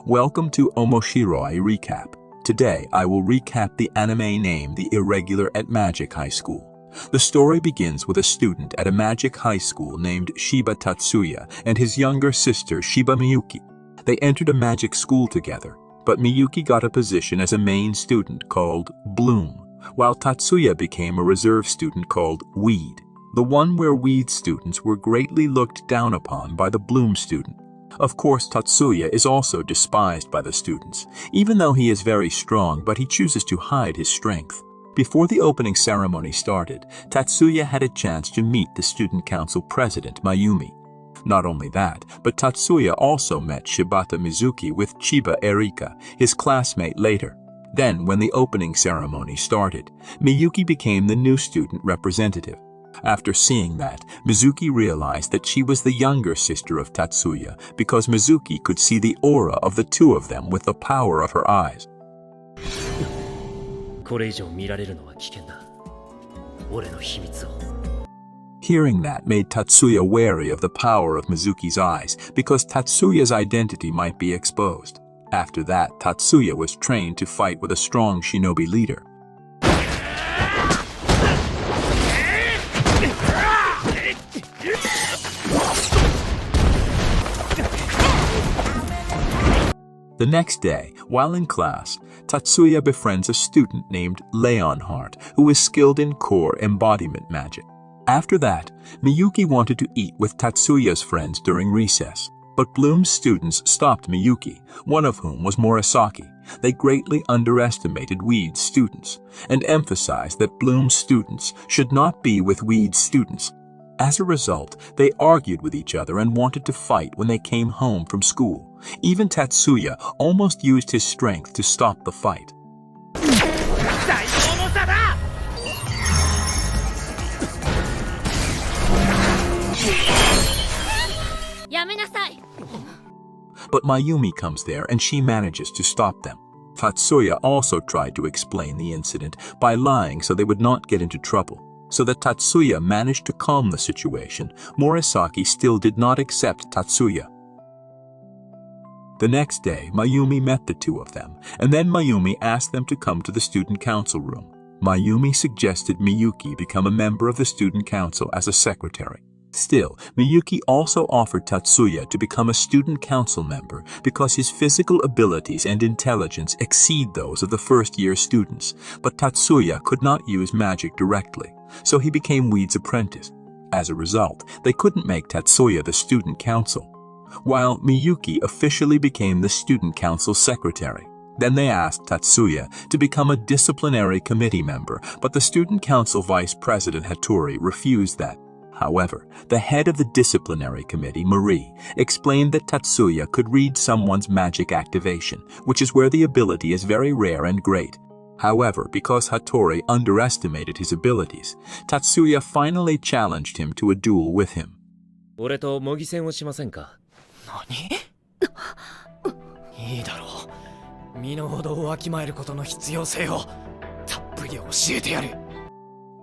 Welcome to Omoshiroi Recap. Today I will recap the anime named The Irregular at Magic High School. The story begins with a student at a magic high school named Shiba Tatsuya and his younger sister Shiba Miyuki. They entered a magic school together, but Miyuki got a position as a main student called Bloom, while Tatsuya became a reserve student called Weed, the one where Weed students were greatly looked down upon by the Bloom student. Of course, Tatsuya is also despised by the students, even though he is very strong, but he chooses to hide his strength. Before the opening ceremony started, Tatsuya had a chance to meet the student council president, Mayumi. Not only that, but Tatsuya also met Shibata Mizuki with Chiba Erika, his classmate later. Then, when the opening ceremony started, Miyuki became the new student representative. After seeing that, Mizuki realized that she was the younger sister of Tatsuya because Mizuki could see the aura of the two of them with the power of her eyes. Hearing that made Tatsuya wary of the power of Mizuki's eyes because Tatsuya's identity might be exposed. After that, Tatsuya was trained to fight with a strong shinobi leader. The next day, while in class, Tatsuya befriends a student named Leonhardt who is skilled in core embodiment magic. After that, Miyuki wanted to eat with Tatsuya's friends during recess, but Bloom's students stopped Miyuki, one of whom was Morisaki. They greatly underestimated Weed's students and emphasized that Bloom's students should not be with Weed's students. As a result, they argued with each other and wanted to fight when they came home from school. Even Tatsuya almost used his strength to stop the fight. But Mayumi comes there and she manages to stop them. Tatsuya also tried to explain the incident by lying so they would not get into trouble. So that Tatsuya managed to calm the situation, Morisaki still did not accept Tatsuya. The next day, Mayumi met the two of them, and then Mayumi asked them to come to the student council room. Mayumi suggested Miyuki become a member of the student council as a secretary. Still, Miyuki also offered Tatsuya to become a student council member because his physical abilities and intelligence exceed those of the first-year students, but Tatsuya could not use magic directly, so he became Weed's apprentice. As a result, they couldn't make Tatsuya the student council, while Miyuki officially became the student council secretary. Then they asked Tatsuya to become a disciplinary committee member, but the student council vice president Hattori refused that. However, the head of the disciplinary committee, Marie, explained that Tatsuya could read someone's magic activation, which is where the ability is very rare and great. However, because Hattori underestimated his abilities, Tatsuya finally challenged him to a duel with him.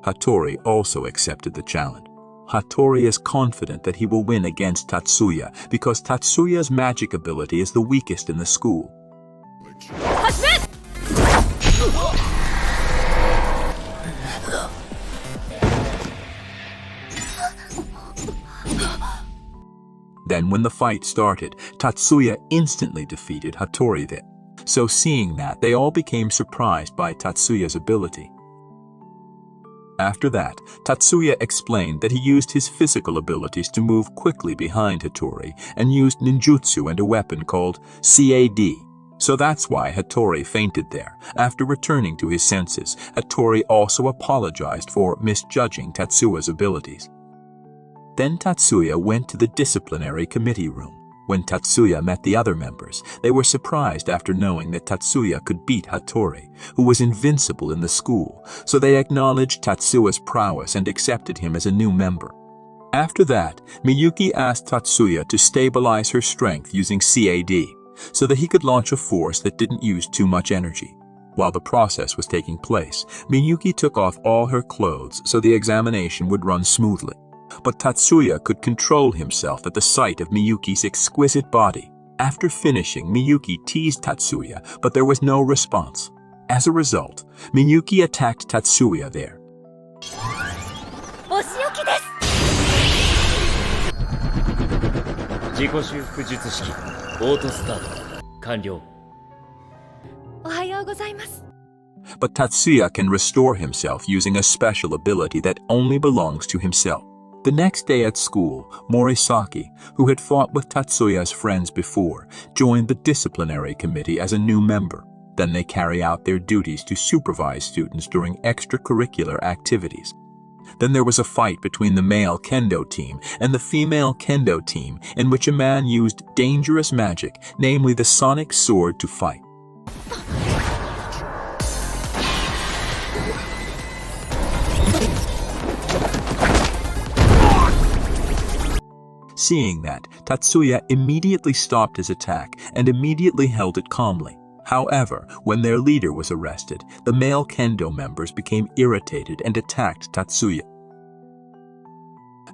Hattori also accepted the challenge. Hattori is confident that he will win against Tatsuya because Tatsuya's magic ability is the weakest in the school. Then when the fight started, Tatsuya instantly defeated Hattori there. So seeing that, they all became surprised by Tatsuya's ability. After that, Tatsuya explained that he used his physical abilities to move quickly behind Hattori and used ninjutsu and a weapon called CAD. So that's why Hattori fainted there. After returning to his senses, Hattori also apologized for misjudging Tatsuya's abilities. Then Tatsuya went to the disciplinary committee room. When Tatsuya met the other members, they were surprised after knowing that Tatsuya could beat Hattori, who was invincible in the school, so they acknowledged Tatsuya's prowess and accepted him as a new member. After that, Miyuki asked Tatsuya to stabilize her strength using CAD, so that he could launch a force that didn't use too much energy. While the process was taking place, Miyuki took off all her clothes so the examination would run smoothly. But Tatsuya could control himself at the sight of Miyuki's exquisite body. After finishing, Miyuki teased Tatsuya, but there was no response. As a result, Miyuki attacked Tatsuya there. お仕置きです。自己修復術式オートスタート完了。おはようございます。 But Tatsuya can restore himself using a special ability that only belongs to himself. The next day at school, Morisaki, who had fought with Tatsuya's friends before, joined the disciplinary committee as a new member. Then they carry out their duties to supervise students during extracurricular activities. Then there was a fight between the male kendo team and the female kendo team in which a man used dangerous magic, namely the sonic sword, to fight. Seeing that, Tatsuya immediately stopped his attack and immediately held it calmly. However, when their leader was arrested, the male kendo members became irritated and attacked Tatsuya.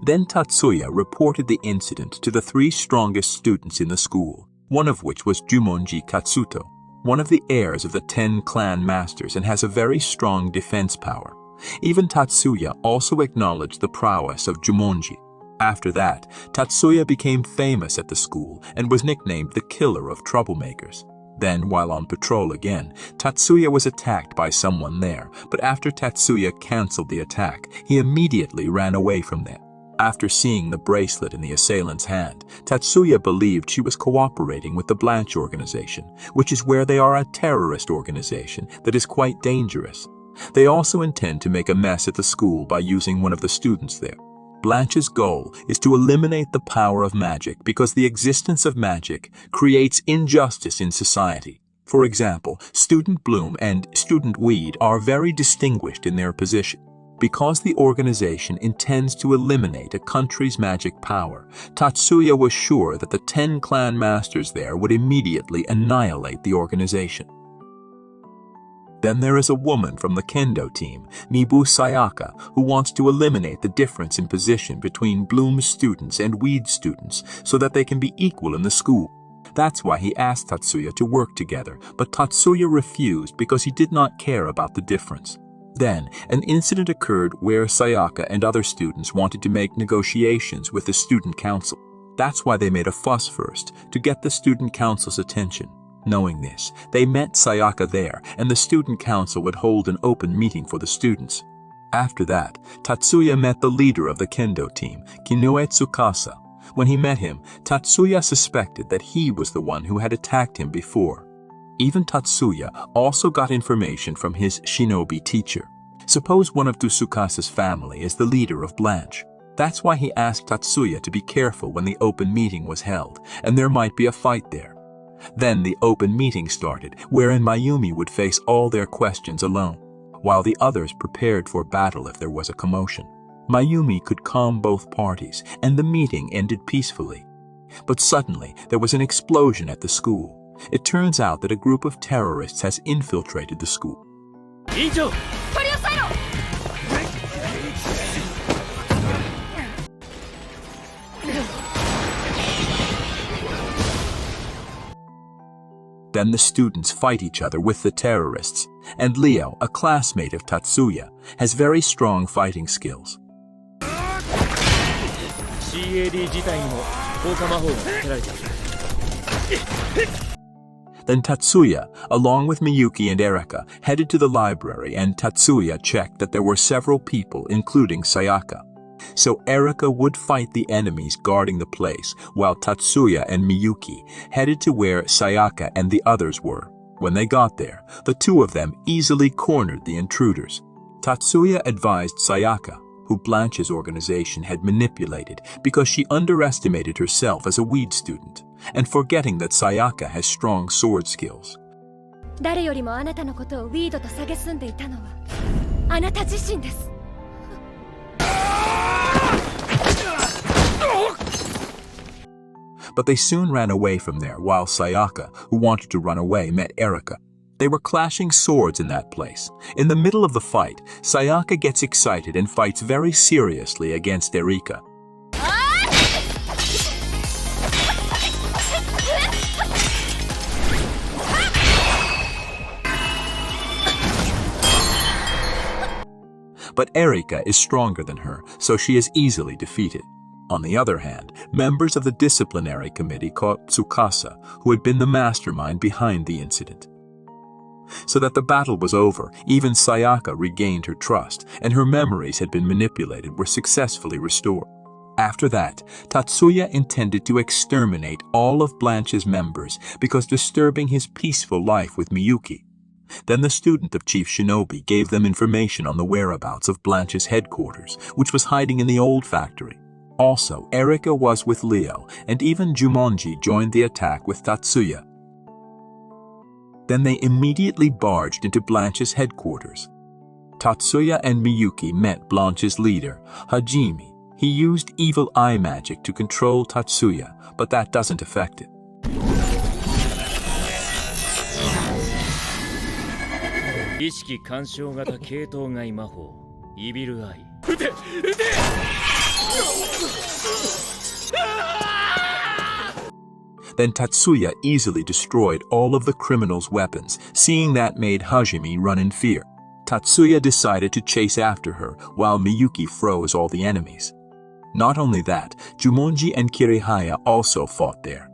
Then Tatsuya reported the incident to the 3 strongest students in the school, one of which was Jumonji Katsuto, one of the heirs of the 10 clan masters and has a very strong defense power. Even Tatsuya also acknowledged the prowess of Jumonji. After that, Tatsuya became famous at the school and was nicknamed the Killer of Troublemakers. Then, while on patrol again, Tatsuya was attacked by someone there, but after Tatsuya cancelled the attack, he immediately ran away from there. After seeing the bracelet in the assailant's hand, Tatsuya believed she was cooperating with the Blanche organization, which is where they are a terrorist organization that is quite dangerous. They also intend to make a mess at the school by using one of the students there. Blanche's goal is to eliminate the power of magic because the existence of magic creates injustice in society. For example, Student Bloom and Student Weed are very distinguished in their position. Because the organization intends to eliminate a country's magic power, Tatsuya was sure that the 10 clan masters there would immediately annihilate the organization. Then there is a woman from the kendo team, Mibu Sayaka, who wants to eliminate the difference in position between Bloom's students and Weed's students so that they can be equal in the school. That's why he asked Tatsuya to work together, but Tatsuya refused because he did not care about the difference. Then, an incident occurred where Sayaka and other students wanted to make negotiations with the student council. That's why they made a fuss first, to get the student council's attention. Knowing this, they met Sayaka there, and the student council would hold an open meeting for the students. After that, Tatsuya met the leader of the kendo team, Kinoe Tsukasa. When he met him, Tatsuya suspected that he was the one who had attacked him before. Even Tatsuya also got information from his shinobi teacher. Suppose one of Tsukasa's family is the leader of Blanche. That's why he asked Tatsuya to be careful when the open meeting was held, and there might be a fight there. Then the open meeting started, wherein Mayumi would face all their questions alone, while the others prepared for battle if there was a commotion. Mayumi could calm both parties, and the meeting ended peacefully. But suddenly, there was an explosion at the school. It turns out that a group of terrorists has infiltrated the school. Then the students fight each other with the terrorists, and Leo, a classmate of Tatsuya, has very strong fighting skills. Then Tatsuya, along with Miyuki and Erika, headed to the library, and Tatsuya checked that there were several people, including Sayaka. So Erika would fight the enemies guarding the place, while Tatsuya and Miyuki headed to where Sayaka and the others were. When they got there, the two of them easily cornered the intruders. Tatsuya advised Sayaka, who Blanche's organization had manipulated because she underestimated herself as a weed student, and forgetting that Sayaka has strong sword skills. 誰よりもあなたのことをウィードと蔑んでいたのはあなた自身です。 But they soon ran away from there, while Sayaka, who wanted to run away, met Erika. They were clashing swords in that place. In the middle of the fight, Sayaka gets excited and fights very seriously against Erika. but Erika is stronger than her, so she is easily defeated. On the other hand, members of the disciplinary committee caught Tsukasa, who had been the mastermind behind the incident. So that the battle was over, even Sayaka regained her trust, and her memories had been manipulated were successfully restored. After that, Tatsuya intended to exterminate all of Blanche's members because disturbing his peaceful life with Miyuki. Then the student of Chief Shinobi gave them information on the whereabouts of Blanche's headquarters, which was hiding in the old factory. Also, Erika was with Leo, and even Jumonji joined the attack with Tatsuya. Then they immediately barged into Blanche's headquarters. Tatsuya and Miyuki met Blanche's leader, Hajime. He used evil eye magic to control Tatsuya, but that doesn't affect it. Then Tatsuya easily destroyed all of the criminals' weapons. Seeing that made Hajime run in fear. Tatsuya decided to chase after her, while Miyuki froze all the enemies. Not only that, Jumonji and Kirihaya also fought there.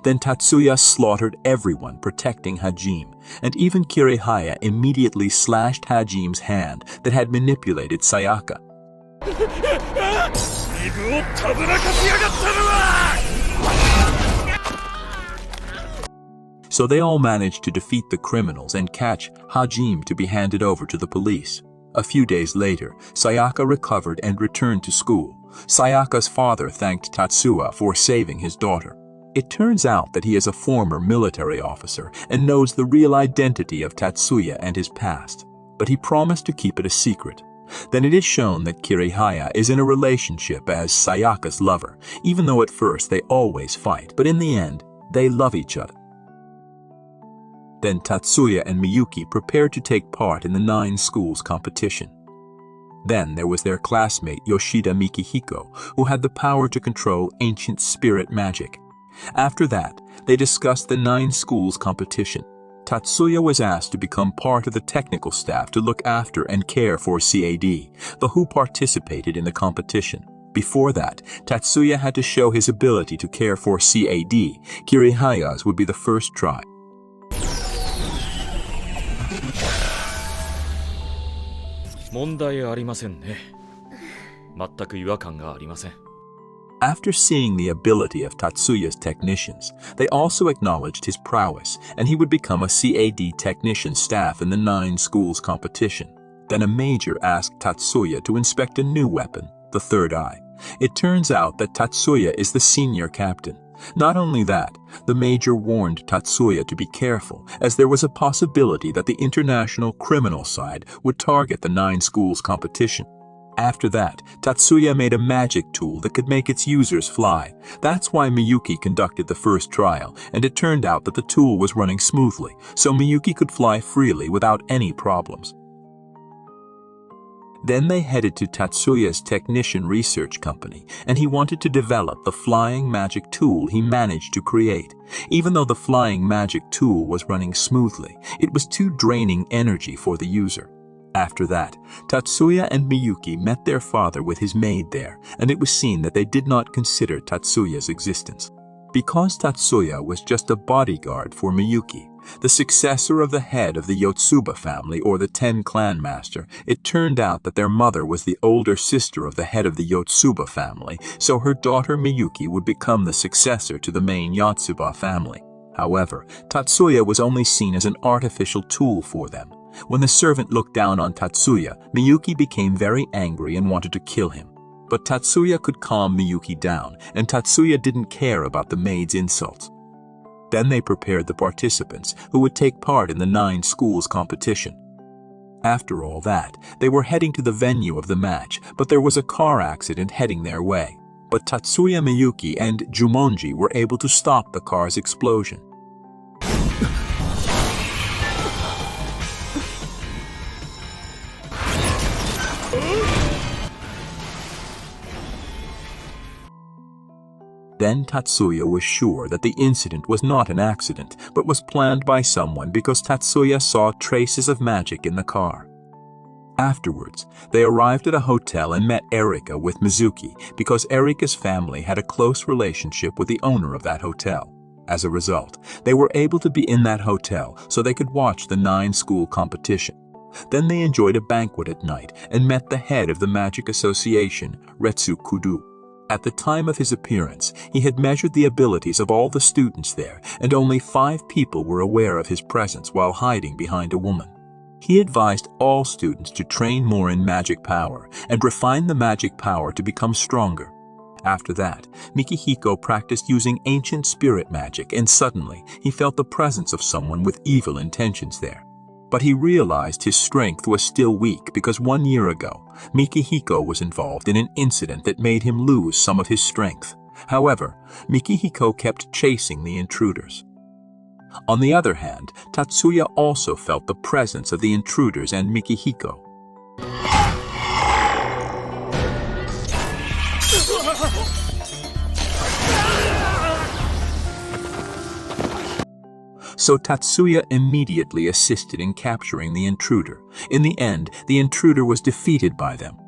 Then Tatsuya slaughtered everyone protecting Hajime, and even Kirihaya immediately slashed Hajime's hand that had manipulated Sayaka. So they all managed to defeat the criminals and catch Hajime to be handed over to the police. A few days later, Sayaka recovered and returned to school. Sayaka's father thanked Tatsuya for saving his daughter. It turns out that he is a former military officer and knows the real identity of Tatsuya and his past, but he promised to keep it a secret. Then it is shown that Kirihaya is in a relationship as Sayaka's lover, even though at first they always fight, but in the end, they love each other. Then Tatsuya and Miyuki prepared to take part in the 9 schools competition. Then there was their classmate Yoshida Mikihiko, who had the power to control ancient spirit magic. After that, they discussed the 9 schools competition. Tatsuya was asked to become part of the technical staff to look after and care for CAD, the who participated in the competition. Before that, Tatsuya had to show his ability to care for CAD. Kirihaya's would be the first try. After seeing the ability of Tatsuya's technicians, they also acknowledged his prowess, and he would become a CAD technician staff in the 9 schools competition. Then a major asked Tatsuya to inspect a new weapon, the third eye. It turns out that Tatsuya is the senior captain. Not only that, the major warned Tatsuya to be careful, as there was a possibility that the international criminal side would target the 9 schools competition. After that, Tatsuya made a magic tool that could make its users fly. That's why Miyuki conducted the first trial, and it turned out that the tool was running smoothly, so Miyuki could fly freely without any problems. Then they headed to Tatsuya's technician research company, and he wanted to develop the flying magic tool he managed to create. Even though the flying magic tool was running smoothly, it was too draining energy for the user. After that, Tatsuya and Miyuki met their father with his maid there, and it was seen that they did not consider Tatsuya's existence. Because Tatsuya was just a bodyguard for Miyuki, the successor of the head of the Yotsuba family or the 10 clan master, it turned out that their mother was the older sister of the head of the Yotsuba family, so her daughter Miyuki would become the successor to the main Yotsuba family. However, Tatsuya was only seen as an artificial tool for them. When the servant looked down on Tatsuya, Miyuki became very angry and wanted to kill him. But Tatsuya could calm Miyuki down, and Tatsuya didn't care about the maid's insults. Then they prepared the participants who would take part in the 9 schools competition. After all that, they were heading to the venue of the match, but there was a car accident heading their way. But Tatsuya, Miyuki, and Jumonji were able to stop the car's explosion. Then Tatsuya was sure that the incident was not an accident, but was planned by someone because Tatsuya saw traces of magic in the car. Afterwards, they arrived at a hotel and met Erika with Mizuki because Erika's family had a close relationship with the owner of that hotel. As a result, they were able to be in that hotel so they could watch the 9-school competition. Then they enjoyed a banquet at night and met the head of the Magic Association, Rettousei. At the time of his appearance, he had measured the abilities of all the students there, and only 5 people were aware of his presence while hiding behind a woman. He advised all students to train more in magic power and refine the magic power to become stronger. After that, Mikihiko practiced using ancient spirit magic, and suddenly he felt the presence of someone with evil intentions there. But he realized his strength was still weak because 1 year ago, Mikihiko was involved in an incident that made him lose some of his strength. However, Mikihiko kept chasing the intruders. On the other hand, Tatsuya also felt the presence of the intruders and Mikihiko. So Tatsuya immediately assisted in capturing the intruder. In the end, the intruder was defeated by them.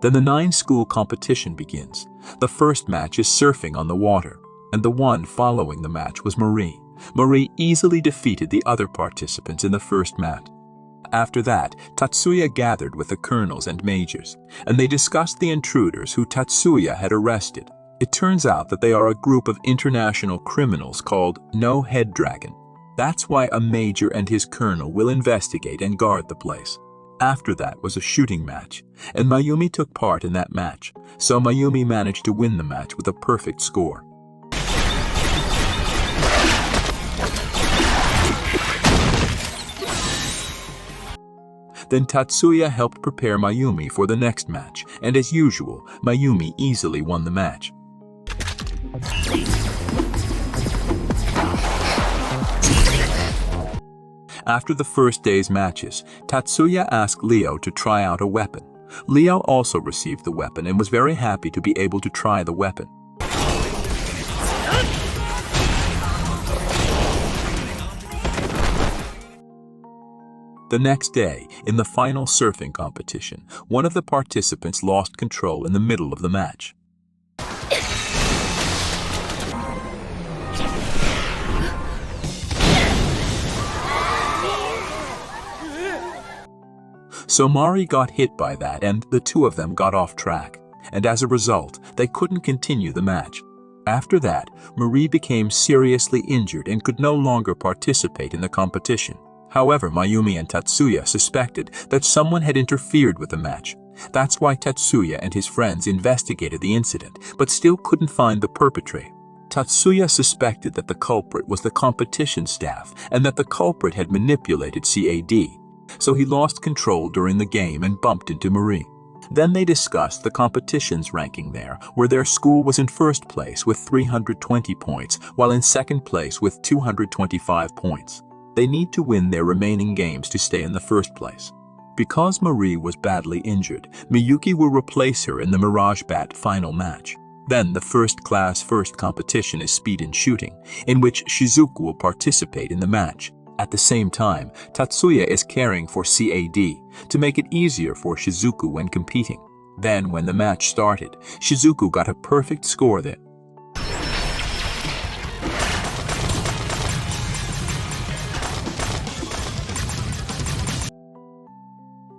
Then the 9-school competition begins. The first match is surfing on the water, and the one following the match was Marie. Marie easily defeated the other participants in the first match. After that, Tatsuya gathered with the colonels and majors, and they discussed the intruders who Tatsuya had arrested. It turns out that they are a group of international criminals called No Head Dragon. That's why a major and his colonel will investigate and guard the place. After that was a shooting match, and Mayumi took part in that match, so Mayumi managed to win the match with a perfect score. Then Tatsuya helped prepare Mayumi for the next match, and as usual, Mayumi easily won the match. After the first day's matches, Tatsuya asked Leo to try out a weapon. Leo also received the weapon and was very happy to be able to try the weapon. The next day, in the final surfing competition, one of the participants lost control in the middle of the match. So Mari got hit by that, and the two of them got off track, and as a result, they couldn't continue the match. After that, Marie became seriously injured and could no longer participate in the competition. However, Mayumi and Tatsuya suspected that someone had interfered with the match. That's why Tatsuya and his friends investigated the incident, but still couldn't find the perpetrator. Tatsuya suspected that the culprit was the competition staff and that the culprit had manipulated CAD. So he lost control during the game and bumped into Marie. Then they discussed the competition's ranking there, where their school was in first place with 320 points, while in second place with 225 points. They need to win their remaining games to stay in the first place. Because Marie was badly injured, Miyuki will replace her in the Mirage Bat final match. Then the first competition is speed and shooting, in which Shizuku will participate in the match. At the same time, Tatsuya is caring for CAD to make it easier for Shizuku when competing. Then, when the match started, Shizuku got a perfect score there.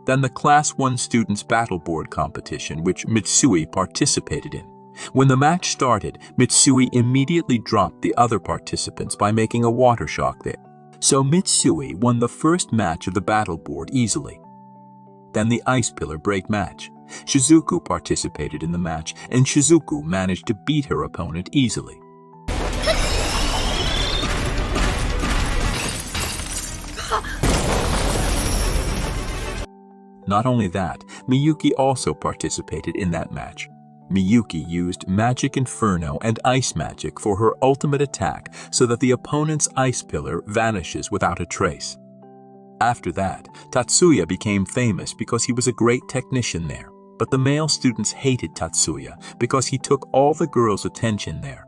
Then the Class 1 Students Battle Board competition, which Mitsui participated in. When the match started, Mitsui immediately dropped the other participants by making a water shock there. So Mitsui won the first match of the battle board easily. Then the Ice Pillar break match. Shizuku participated in the match, and Shizuku managed to beat her opponent easily. Not only that, Miyuki also participated in that match. Miyuki used Magic Inferno and Ice Magic for her ultimate attack so that the opponent's Ice Pillar vanishes without a trace. After that, Tatsuya became famous because he was a great technician there, but the male students hated Tatsuya because he took all the girls' attention there.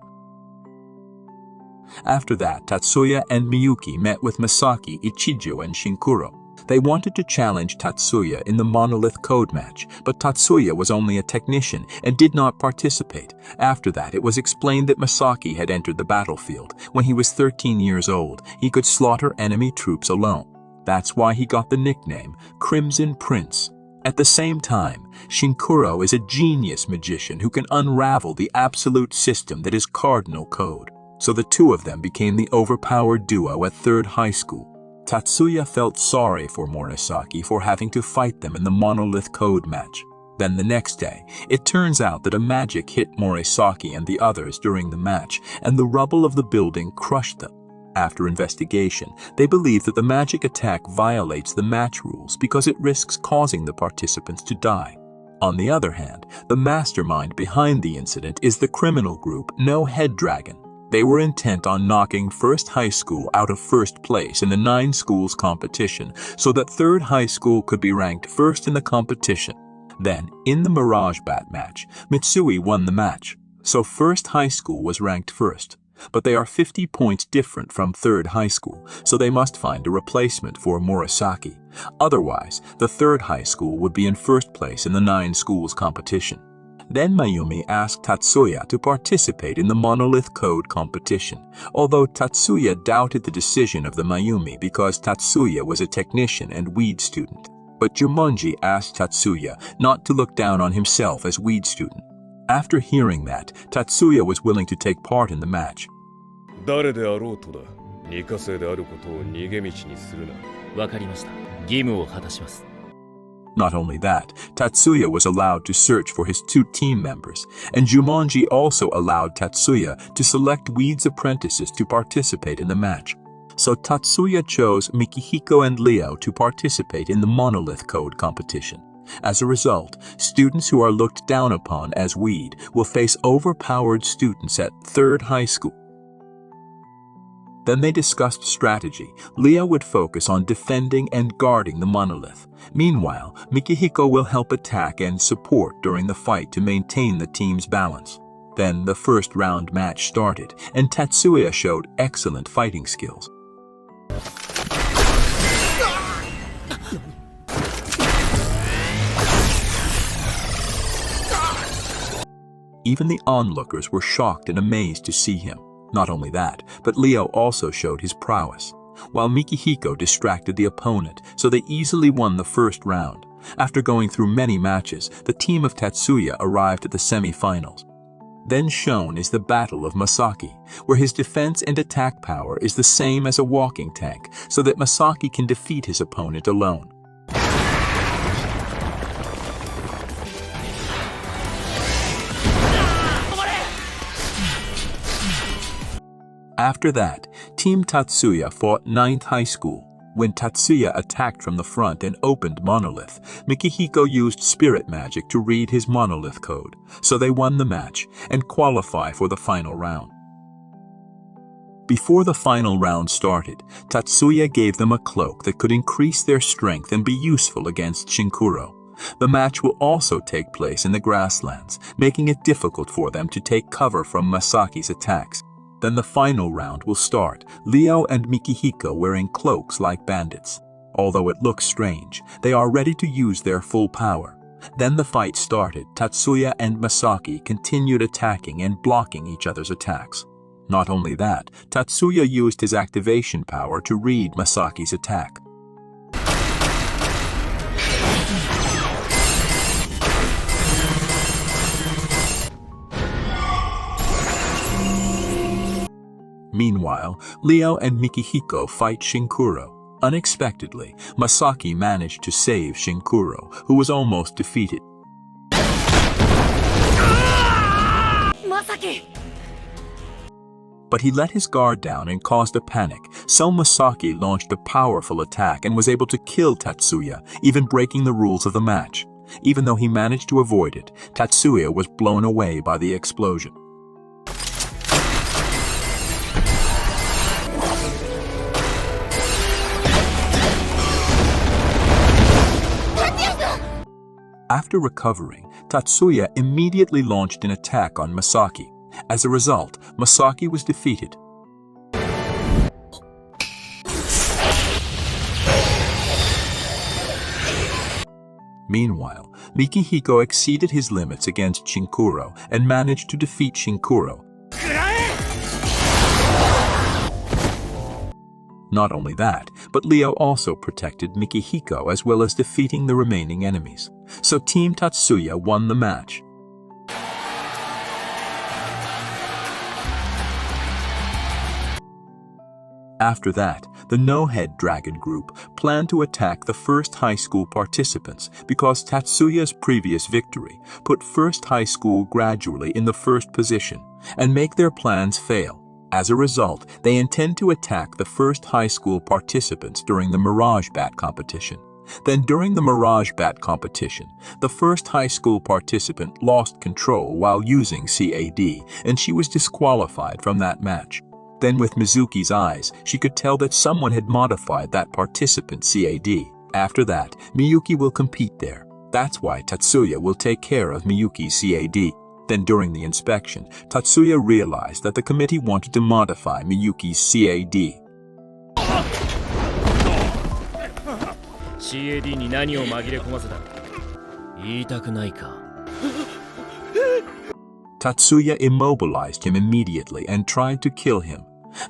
After that, Tatsuya and Miyuki met with Masaki, Ichijo, and Shinkuro. They wanted to challenge Tatsuya in the Monolith Code match, but Tatsuya was only a technician and did not participate. After that, it was explained that Masaki had entered the battlefield. When he was 13 years old, he could slaughter enemy troops alone. That's why he got the nickname Crimson Prince. At the same time, Shinkuro is a genius magician who can unravel the absolute system that is cardinal code. So the two of them became the overpowered duo at 3rd high school. Tatsuya felt sorry for Murasaki for having to fight them in the Monolith Code match. Then the next day, it turns out that a magic hit Murasaki and the others during the match, and the rubble of the building crushed them. After investigation, they believe that the magic attack violates the match rules because it risks causing the participants to die. On the other hand, the mastermind behind the incident is the criminal group No Head Dragon. They were intent on knocking 1st high school out of 1st place in the 9 schools competition so that 3rd high school could be ranked 1st in the competition. Then, in the Mirage Bat match, Mitsui won the match, so 1st high school was ranked 1st. But they are 50 points different from 3rd high school, so they must find a replacement for Murasaki. Otherwise, the 3rd high school would be in 1st place in the 9 schools competition. Then Mayumi asked Tatsuya to participate in the Monolith Code competition, although Tatsuya doubted the decision of the Mayumi because Tatsuya was a technician and weed student. But Jumonji asked Tatsuya not to look down on himself as weed student. After hearing that, Tatsuya was willing to take part in the match. 誰であろうとだ。二課生であることを逃げ道にするな。わかりました。義務を果たします。Not only that, Tatsuya was allowed to search for his 2 team members, and Jumonji also allowed Tatsuya to select Weed's apprentices to participate in the match. So Tatsuya chose Mikihiko and Leo to participate in the Monolith Code competition. As a result, students who are looked down upon as weed will face overpowered students at 3rd high school. Then they discussed strategy. Leo would focus on defending and guarding the monolith. Meanwhile, Mikihiko will help attack and support during the fight to maintain the team's balance. Then the first round match started, and Tatsuya showed excellent fighting skills. Even the onlookers were shocked and amazed to see him. Not only that, but Leo also showed his prowess, while Mikihiko distracted the opponent, so they easily won the first round. After going through many matches, the team of Tatsuya arrived at the semi-finals. Then shown is the Battle of Masaki, where his defense and attack power is the same as a walking tank, so that Masaki can defeat his opponent alone. After that, Team Tatsuya fought 9th High School. When Tatsuya attacked from the front and opened Monolith, Mikihiko used spirit magic to read his Monolith code, so they won the match and qualify for the final round. Before the final round started, Tatsuya gave them a cloak that could increase their strength and be useful against Shinkuro. The match will also take place in the grasslands, making it difficult for them to take cover from Masaki's attacks. Then the final round will start, Leo and Mikihiko wearing cloaks like bandits. Although it looks strange, they are ready to use their full power. Then the fight started. Tatsuya and Masaki continued attacking and blocking each other's attacks. Not only that, Tatsuya used his activation power to read Masaki's attack. Meanwhile, Leo and Mikihiko fight Shinkuro. Unexpectedly, Masaki managed to save Shinkuro, who was almost defeated. Masaki! But he let his guard down and caused a panic, so Masaki launched a powerful attack and was able to kill Tatsuya, even breaking the rules of the match. Even though he managed to avoid it, Tatsuya was blown away by the explosion. After recovering, Tatsuya immediately launched an attack on Masaki. As a result, Masaki was defeated. Meanwhile, Mikihiko exceeded his limits against Shinkuro and managed to defeat Shinkuro. Not only that, but Leo also protected Mikihiko as well as defeating the remaining enemies. So Team Tatsuya won the match. After that, the No-Head Dragon group planned to attack the first high school participants because Tatsuya's previous victory put first high school gradually in the first position and make their plans fail. As a result, they intend to attack the first high school participants during the Mirage Bat competition. Then during the Mirage Bat competition, the first high school participant lost control while using CAD and she was disqualified from that match. Then with Mizuki's eyes, she could tell that someone had modified that participant's CAD. After that, Miyuki will compete there. That's why Tatsuya will take care of Miyuki's CAD. Then during the inspection, Tatsuya realized that the committee wanted to modify Miyuki's CAD. CAD に何を紛れ込ませた？言いたくないか。Tatsuya immobilized him immediately and tried to kill him.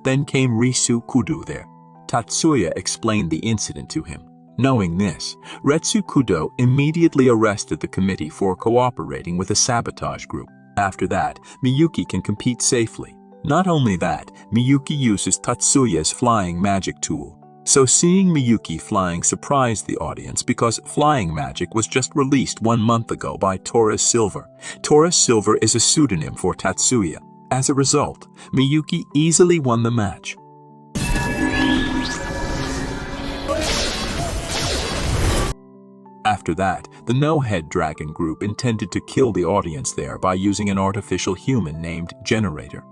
Then came Risu Kudo there. Tatsuya explained the incident to him. Knowing this, Retsu Kudo immediately arrested the committee for cooperating with a sabotage group. After that, Miyuki can compete safely. Not only that, Miyuki uses Tatsuya's flying magic tool. So seeing Miyuki flying surprised the audience because flying magic was just released 1 month ago by Taurus Silver. Taurus Silver is a pseudonym for Tatsuya. As a result, Miyuki easily won the match. After that, the No-Head Dragon group intended to kill the audience there by using an artificial human named Generator.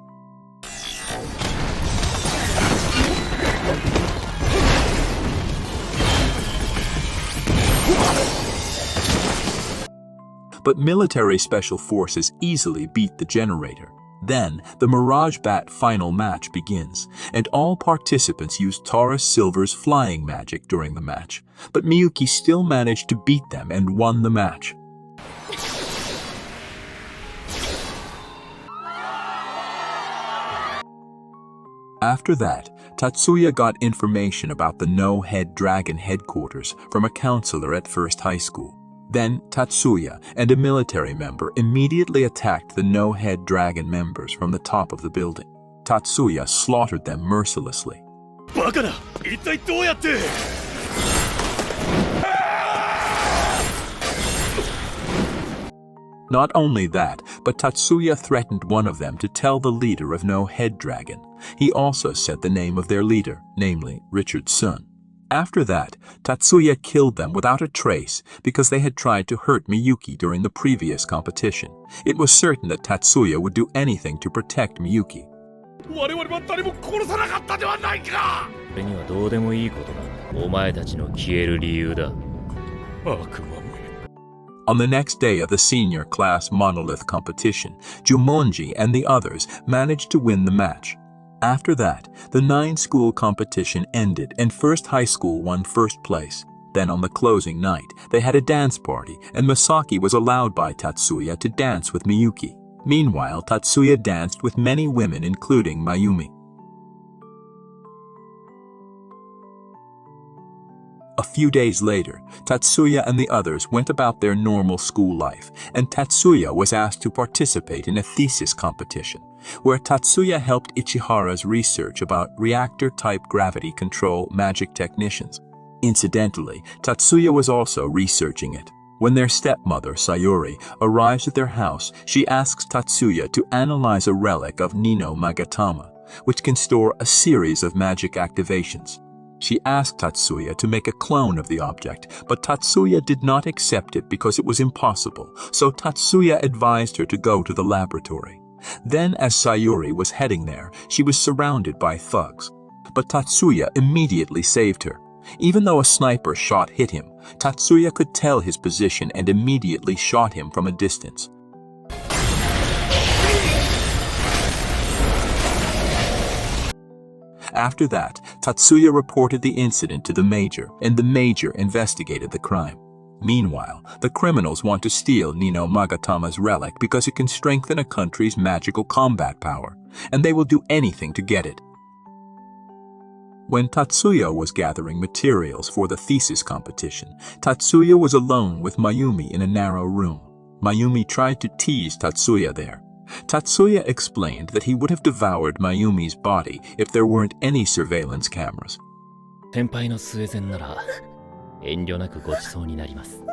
But military special forces easily beat the Generator. Then, the Mirage Bat final match begins, and all participants used Taurus Silver's flying magic during the match. But Miyuki still managed to beat them and won the match. After that, Tatsuya got information about the No-Head Dragon headquarters from a counselor at First High School. Then Tatsuya and a military member immediately attacked the No-Head Dragon members from the top of the building. Tatsuya slaughtered them mercilessly. バカだ！一体どうやって？ Not only that, but Tatsuya threatened one of them to tell the leader of No-Head Dragon. He also said the name of their leader, namely Richard's son. After that, Tatsuya killed them without a trace because they had tried to hurt Miyuki during the previous competition. It was certain that Tatsuya would do anything to protect Miyuki. 我々は誰も殺さなかったではないか！俺にはどうでもいいことだ。お前たちの消える理由だ。悪魔め。 On the next day of the senior class monolith competition, Jumonji and the others managed to win the match. After that, the 9-school competition ended and First High School won first place. Then on the closing night, they had a dance party and Masaki was allowed by Tatsuya to dance with Miyuki. Meanwhile, Tatsuya danced with many women including Mayumi. A few days later, Tatsuya and the others went about their normal school life, and Tatsuya was asked to participate in a thesis competition, where Tatsuya helped Ichihara's research about reactor-type gravity control magic technicians. Incidentally, Tatsuya was also researching it. When their stepmother, Sayuri, arrives at their house, she asks Tatsuya to analyze a relic of Nino Magatama, which can store a series of magic activations. She asked Tatsuya to make a clone of the object, but Tatsuya did not accept it because it was impossible, so Tatsuya advised her to go to the laboratory. Then, as Sayuri was heading there, she was surrounded by thugs. But Tatsuya immediately saved her. Even though a sniper shot hit him, Tatsuya could tell his position and immediately shot him from a distance. After that, Tatsuya reported the incident to the major, and the major investigated the crime. Meanwhile, the criminals want to steal Nino Magatama's relic because it can strengthen a country's magical combat power, and they will do anything to get it. When Tatsuya was gathering materials for the thesis competition, Tatsuya was alone with Mayumi in a narrow room. Mayumi tried to tease Tatsuya there. Tatsuya explained that he would have devoured Mayumi's body if there weren't any surveillance cameras. 先輩のスウェゼンなら遠慮なくご馳走になります。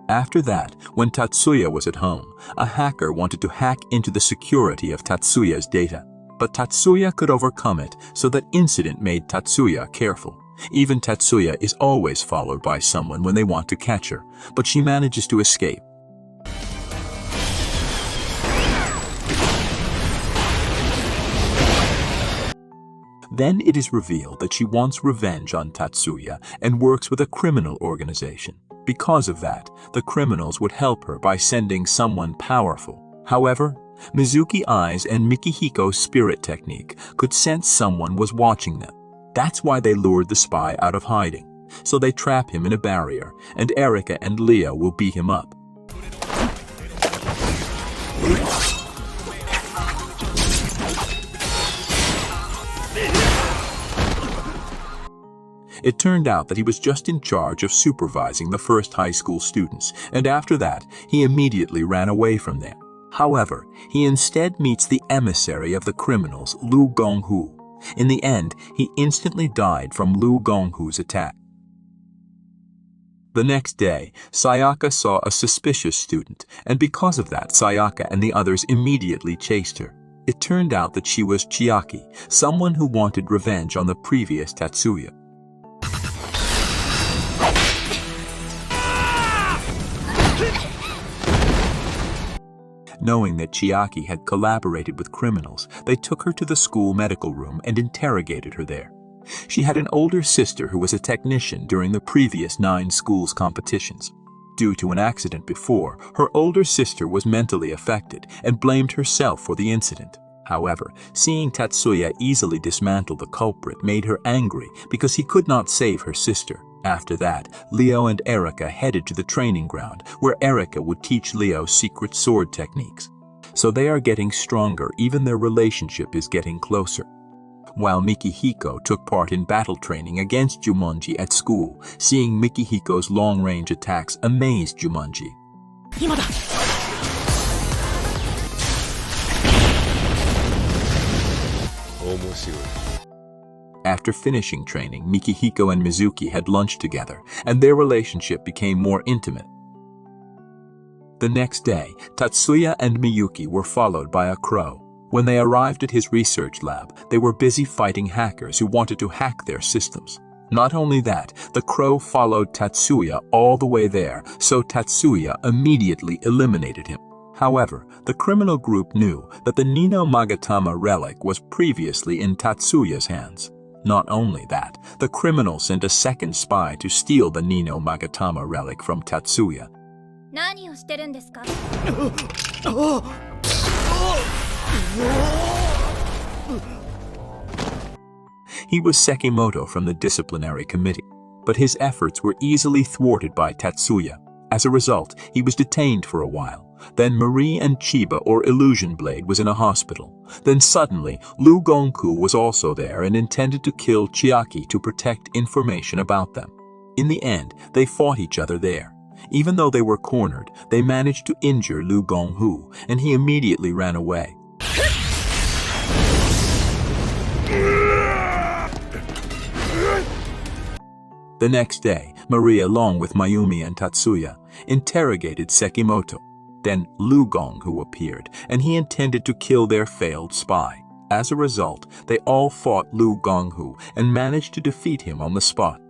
After that, when Tatsuya was at home, a hacker wanted to hack into the security of Tatsuya's data. But Tatsuya could overcome it, so that incident made Tatsuya careful. Even Tatsuya is always followed by someone when they want to catch her, but she manages to escape. Then it is revealed that she wants revenge on Tatsuya and works with a criminal organization. Because of that, the criminals would help her by sending someone powerful. However, Mizuki Eyes and Mikihiko's spirit technique could sense someone was watching them. That's why they lured the spy out of hiding. So they trap him in a barrier, and Erika and Leo will beat him up. It turned out that he was just in charge of supervising the first high school students, and after that, he immediately ran away from there. However, he instead meets the emissary of the criminals, Lu Gonghu. In the end, he instantly died from Lu Gonghu's attack. The next day, Sayaka saw a suspicious student, and because of that, Sayaka and the others immediately chased her. It turned out that she was Chiaki, someone who wanted revenge on the previous Tatsuya. Knowing that Chiaki had collaborated with criminals, they took her to the school medical room and interrogated her there. She had an older sister who was a technician during the previous 9 schools competitions. Due to an accident before, her older sister was mentally affected and blamed herself for the incident. However, seeing Tatsuya easily dismantle the culprit made her angry because he could not save her sister. After that, Leo and Erika headed to the training ground, where Erika would teach Leo secret sword techniques. So they are getting stronger, even their relationship is getting closer. While Mikihiko took part in battle training against Jumonji at school, seeing Mikihiko's long-range attacks amazed Jumonji. Omoshiroi. After finishing training, Mikihiko and Mizuki had lunch together, and their relationship became more intimate. The next day, Tatsuya and Miyuki were followed by a crow. When they arrived at his research lab, they were busy fighting hackers who wanted to hack their systems. Not only that, the crow followed Tatsuya all the way there, so Tatsuya immediately eliminated him. However, the criminal group knew that the Nino Magatama relic was previously in Tatsuya's hands. Not only that, the criminal sent a second spy to steal the Nino Magatama relic from Tatsuya. 何をしてるんですか? He was Sekimoto from the disciplinary committee, but his efforts were easily thwarted by Tatsuya. As a result, he was detained for a while. Then Marie and Chiba, or Illusion Blade, was in a hospital. Then suddenly, Lu Gongku was also there and intended to kill Chiaki to protect information about them. In the end, they fought each other there. Even though they were cornered, they managed to injure Lu Gonghu, and he immediately ran away. The next day, Marie, along with Mayumi and Tatsuya, interrogated Sekimoto. Then Lu Gonghu appeared, and he intended to kill their failed spy. As a result, they all fought Lu Gonghu and managed to defeat him on the spot.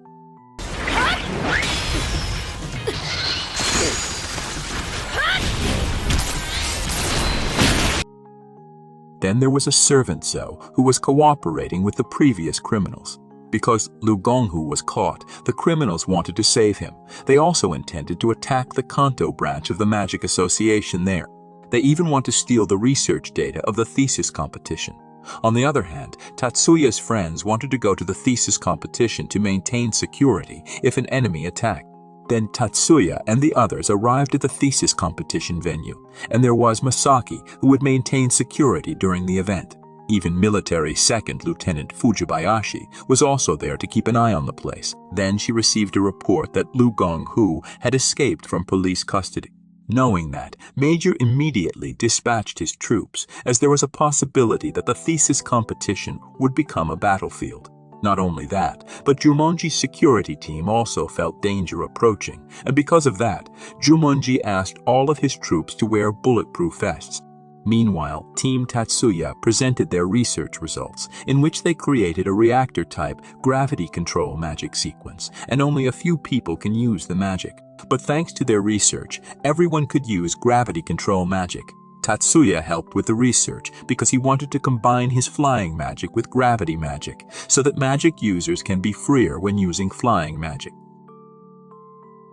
Then there was a servant who was cooperating with the previous criminals. Because Lu Gonghu was caught, the criminals wanted to save him. They also intended to attack the Kanto branch of the Magic Association there. They even want to steal the research data of the thesis competition. On the other hand, Tatsuya's friends wanted to go to the thesis competition to maintain security if an enemy attacked. Then Tatsuya and the others arrived at the thesis competition venue, and there was Masaki who would maintain security during the event. Even military second lieutenant Fujibayashi was also there to keep an eye on the place. Then she received a report that Lu Gonghu had escaped from police custody. Knowing that, Major immediately dispatched his troops, as there was a possibility that the thesis competition would become a battlefield. Not only that, but Jumonji's security team also felt danger approaching, and because of that, Jumonji asked all of his troops to wear bulletproof vests. Meanwhile, Team Tatsuya presented their research results, in which they created a reactor-type gravity control magic sequence, and only a few people can use the magic. But thanks to their research, everyone could use gravity control magic. Tatsuya helped with the research because he wanted to combine his flying magic with gravity magic, so that magic users can be freer when using flying magic.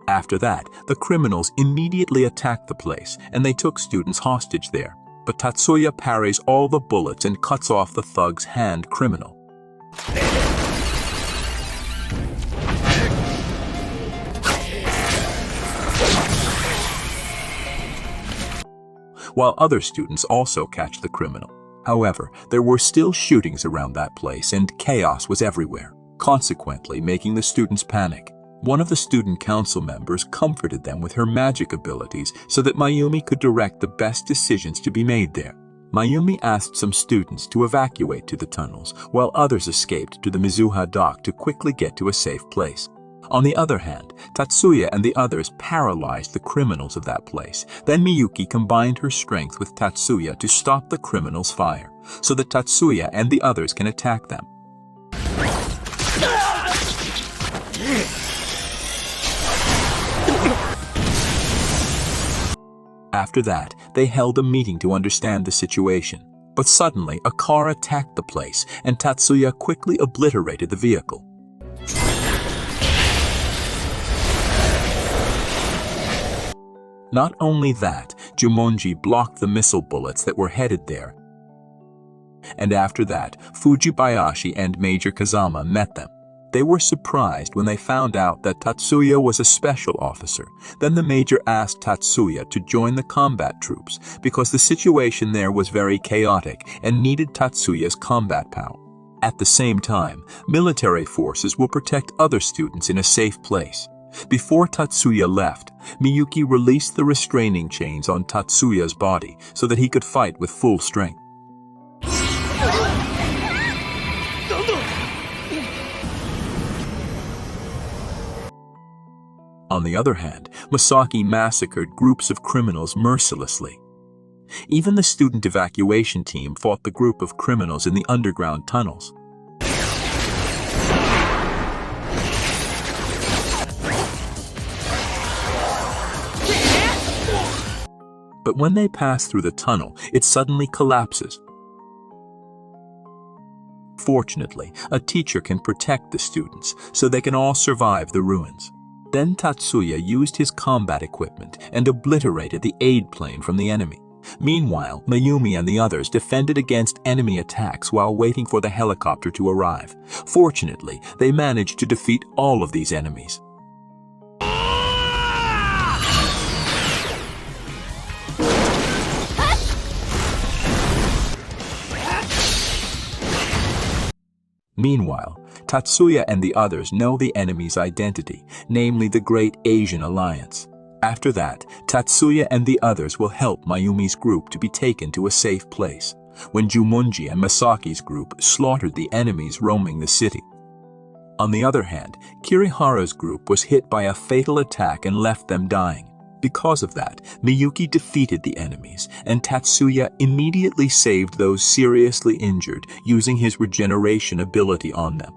After that, the criminals immediately attacked the place, and they took students hostage there. But Tatsuya parries all the bullets and cuts off the thug's hand criminal. While other students also catch the criminal. However, there were still shootings around that place and chaos was everywhere, consequently making the students panic. One of the student council members comforted them with her magic abilities so that Mayumi could direct the best decisions to be made there. Mayumi asked some students to evacuate to the tunnels, while others escaped to the Mizuha dock to quickly get to a safe place. On the other hand, Tatsuya and the others paralyzed the criminals of that place. Then Miyuki combined her strength with Tatsuya to stop the criminals' fire, so that Tatsuya and the others can attack them. After that, they held a meeting to understand the situation. But suddenly, a car attacked the place, and Tatsuya quickly obliterated the vehicle. Not only that, Jumonji blocked the missile bullets that were headed there. And after that, Fujibayashi and Major Kazama met them. They were surprised when they found out that Tatsuya was a special officer. Then the major asked Tatsuya to join the combat troops because the situation there was very chaotic and needed Tatsuya's combat power. At the same time, military forces will protect other students in a safe place. Before Tatsuya left, Miyuki released the restraining chains on Tatsuya's body so that he could fight with full strength. On the other hand, Masaki massacred groups of criminals mercilessly. Even the student evacuation team fought the group of criminals in the underground tunnels. But when they pass through the tunnel, it suddenly collapses. Fortunately, a teacher can protect the students so they can all survive the ruins. Then Tatsuya used his combat equipment and obliterated the aid plane from the enemy. Meanwhile, Mayumi and the others defended against enemy attacks while waiting for the helicopter to arrive. Fortunately, they managed to defeat all of these enemies. Meanwhile, Tatsuya and the others know the enemy's identity, namely the Great Asian Alliance. After that, Tatsuya and the others will help Mayumi's group to be taken to a safe place, when Jumonji and Masaki's group slaughtered the enemies roaming the city. On the other hand, Kirihara's group was hit by a fatal attack and left them dying. Because of that, Miyuki defeated the enemies, and Tatsuya immediately saved those seriously injured using his regeneration ability on them.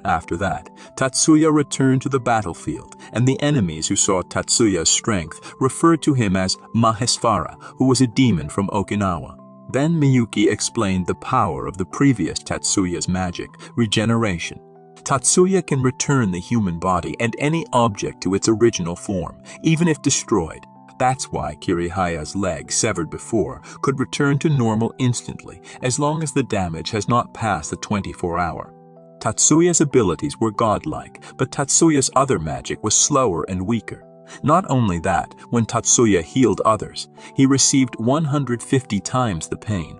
After that, Tatsuya returned to the battlefield, and the enemies who saw Tatsuya's strength referred to him as Mahesvara, who was a demon from Okinawa. Then Miyuki explained the power of the previous Tatsuya's magic, regeneration. Tatsuya can return the human body and any object to its original form, even if destroyed. That's why Kirihaya's leg, severed before, could return to normal instantly as long as the damage has not passed the 24-hour. Tatsuya's abilities were godlike, but Tatsuya's other magic was slower and weaker. Not only that, when Tatsuya healed others, he received 150 times the pain.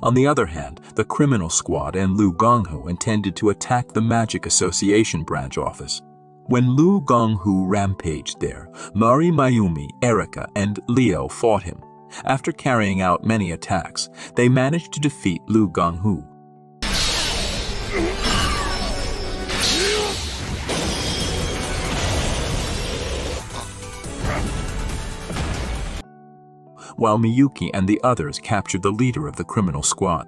On the other hand, the criminal squad and Lu Gonghu intended to attack the Magic Association branch office. When Lu Gonghu rampaged there, Mari Mayumi, Erika, and Leo fought him. After carrying out many attacks, they managed to defeat Lu Gonghu. While Miyuki and the others captured the leader of the criminal squad.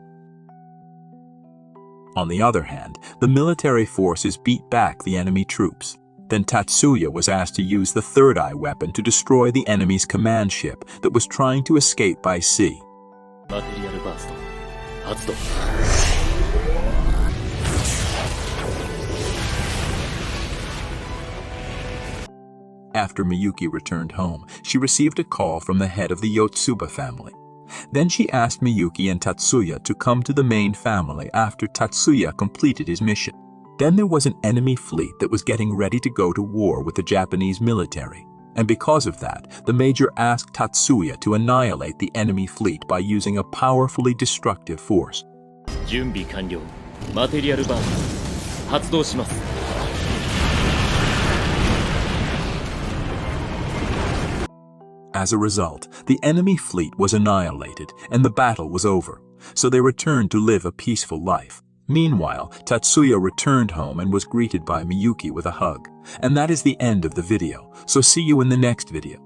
On the other hand, the military forces beat back the enemy troops. Then Tatsuya was asked to use the third eye weapon to destroy the enemy's command ship that was trying to escape by sea. マテリアルバースト発動。 After Miyuki returned home, she received a call from the head of the Yotsuba family. Then she asked Miyuki and Tatsuya to come to the main family after Tatsuya completed his mission. Then there was an enemy fleet that was getting ready to go to war with the Japanese military. And because of that, the major asked Tatsuya to annihilate the enemy fleet by using a powerfully destructive force. 準備完了。マテリアルバースト発動します。 As a result, the enemy fleet was annihilated and the battle was over, so they returned to live a peaceful life. Meanwhile, Tatsuya returned home and was greeted by Miyuki with a hug. And that is the end of the video, so see you in the next video.